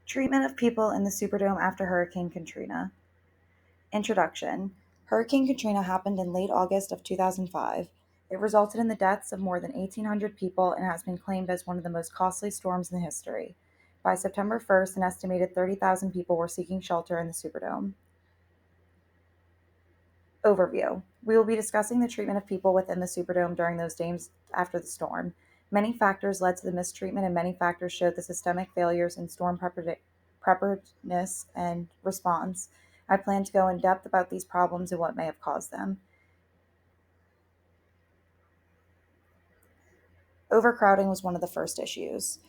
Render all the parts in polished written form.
Treatment of people in the Superdome after Hurricane Katrina. Introduction. Hurricane Katrina happened in late August of 2005. It resulted in the deaths of more than 1,800 people and has been claimed as one of the most costly storms in history. By September 1st, an estimated 30,000 people were seeking shelter in the Superdome. Overview. We will be discussing the treatment of people within the Superdome during those days after the storm. Many factors led to the mistreatment, and many factors showed the systemic failures in storm preparedness and response. I plan to go in depth about these problems and what may have caused them. Overcrowding was one of the first issues.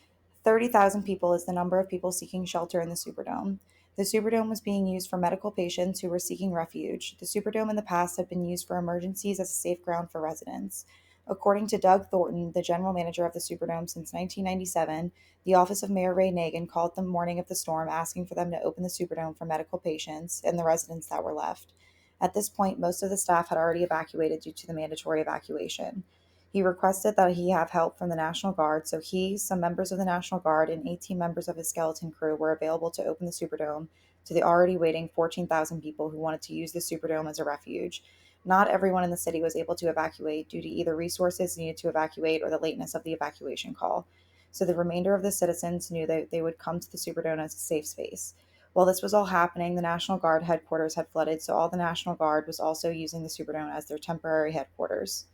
30,000 people is the number of people seeking shelter in the Superdome. The Superdome was being used for medical patients who were seeking refuge. The Superdome in the past had been used for emergencies as a safe ground for residents. According to Doug Thornton, the general manager of the Superdome since 1997, the office of Mayor Ray Nagin called the morning of the storm asking for them to open the Superdome for medical patients and the residents that were left. At this point, most of the staff had already evacuated due to the mandatory evacuation. He requested that he have help from the National Guard, so he, some members of the National Guard, and 18 members of his skeleton crew were available to open the Superdome to the already waiting 14,000 people who wanted to use the Superdome as a refuge. Not everyone in the city was able to evacuate due to either resources needed to evacuate or the lateness of the evacuation call. So the remainder of the citizens knew that they would come to the Superdome as a safe space. While this was all happening, the National Guard headquarters had flooded, so all the National Guard was also using the Superdome as their temporary headquarters.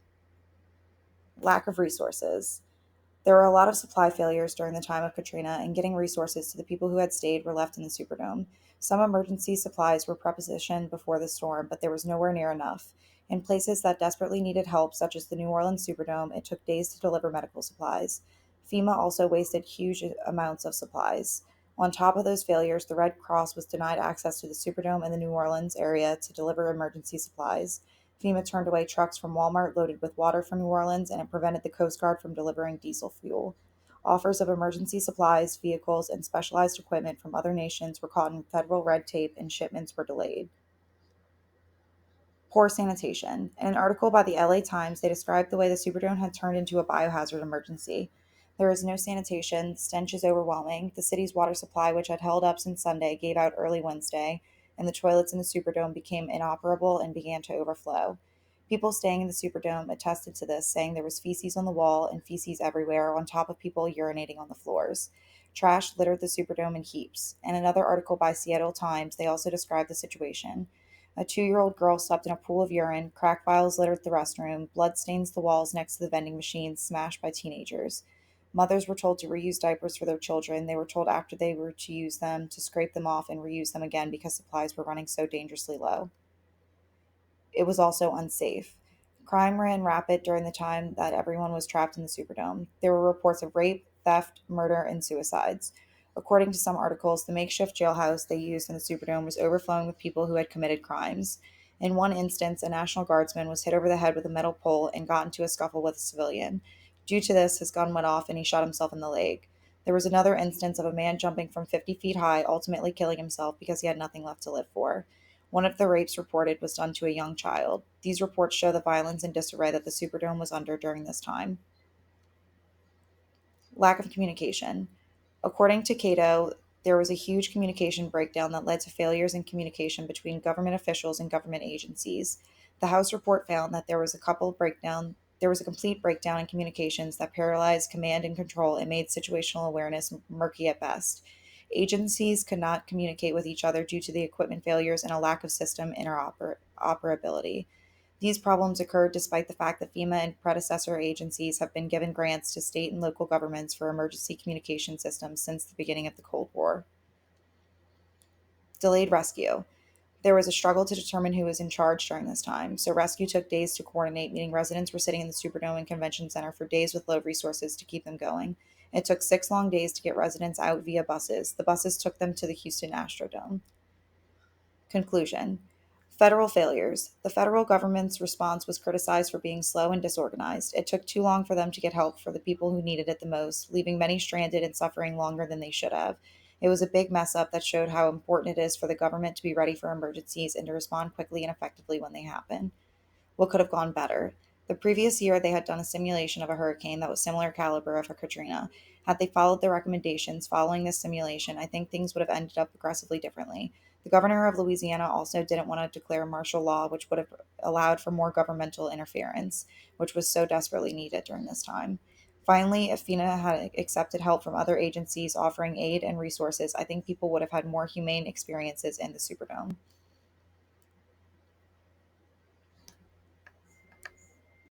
Lack of resources. There were a lot of supply failures during the time of Katrina, and getting resources to the people who had stayed were left in the Superdome. Some emergency supplies were prepositioned before the storm, but there was nowhere near enough. In places that desperately needed help, such as the New Orleans Superdome, it took days to deliver medical supplies. FEMA also wasted huge amounts of supplies. On top of those failures, the Red Cross was denied access to the Superdome and the New Orleans area to deliver emergency supplies. FEMA turned away trucks from Walmart loaded with water from New Orleans, and it prevented the Coast Guard from delivering diesel fuel. Offers of emergency supplies, vehicles, and specialized equipment from other nations were caught in federal red tape, and shipments were delayed. Poor sanitation. In an article by the LA Times, they described the way the Superdome had turned into a biohazard emergency. There is no sanitation, the stench is overwhelming. The city's water supply, which had held up since Sunday, gave out early Wednesday, and the toilets in the Superdome became inoperable and began to overflow. People staying in the Superdome attested to this, saying there was feces on the wall and feces everywhere, on top of people urinating on the floors. Trash littered the Superdome in heaps. In another article by Seattle Times, they also described the situation. A 2-year-old girl slept in a pool of urine, crack vials littered the restroom, blood stains the walls next to the vending machines smashed by teenagers. Mothers were told to reuse diapers for their children. They were told after they were to use them to scrape them off and reuse them again because supplies were running so dangerously low. It was also unsafe. Crime ran rapid during the time that everyone was trapped in the Superdome. There were reports of rape, theft, murder, and suicides. According to some articles, the makeshift jailhouse they used in the Superdome was overflowing with people who had committed crimes. In one instance, a National Guardsman was hit over the head with a metal pole and got into a scuffle with a civilian. Due to this, his gun went off and he shot himself in the leg. There was another instance of a man jumping from 50 feet high, ultimately killing himself because he had nothing left to live for. One of the rapes reported was done to a young child. These reports show the violence and disarray that the Superdome was under during this time. Lack of communication. According to Cato, there was a huge communication breakdown that led to failures in communication between government officials and government agencies. The House report found that there was a complete breakdown in communications that paralyzed command and control and made situational awareness murky at best. Agencies could not communicate with each other due to the equipment failures and a lack of system interoperability. These problems occurred despite the fact that FEMA and predecessor agencies have been given grants to state and local governments for emergency communication systems since the beginning of the Cold War. Delayed rescue. There was a struggle to determine who was in charge during this time, so rescue took days to coordinate, meaning residents were sitting in the Superdome and Convention Center for days with low resources to keep them going. It took 6 long days to get residents out via buses. The buses took them to the Houston Astrodome. Conclusion. Federal failures. The federal government's response was criticized for being slow and disorganized. It took too long for them to get help for the people who needed it the most, leaving many stranded and suffering longer than they should have. It was a big mess up that showed how important it is for the government to be ready for emergencies and to respond quickly and effectively when they happen. What could have gone better? The previous year, they had done a simulation of a hurricane that was similar caliber of a Katrina. Had they followed the recommendations following this simulation, I think things would have ended up aggressively differently. The governor of Louisiana also didn't want to declare martial law, which would have allowed for more governmental interference, which was so desperately needed during this time. Finally, if FINA had accepted help from other agencies offering aid and resources, I think people would have had more humane experiences in the Superdome.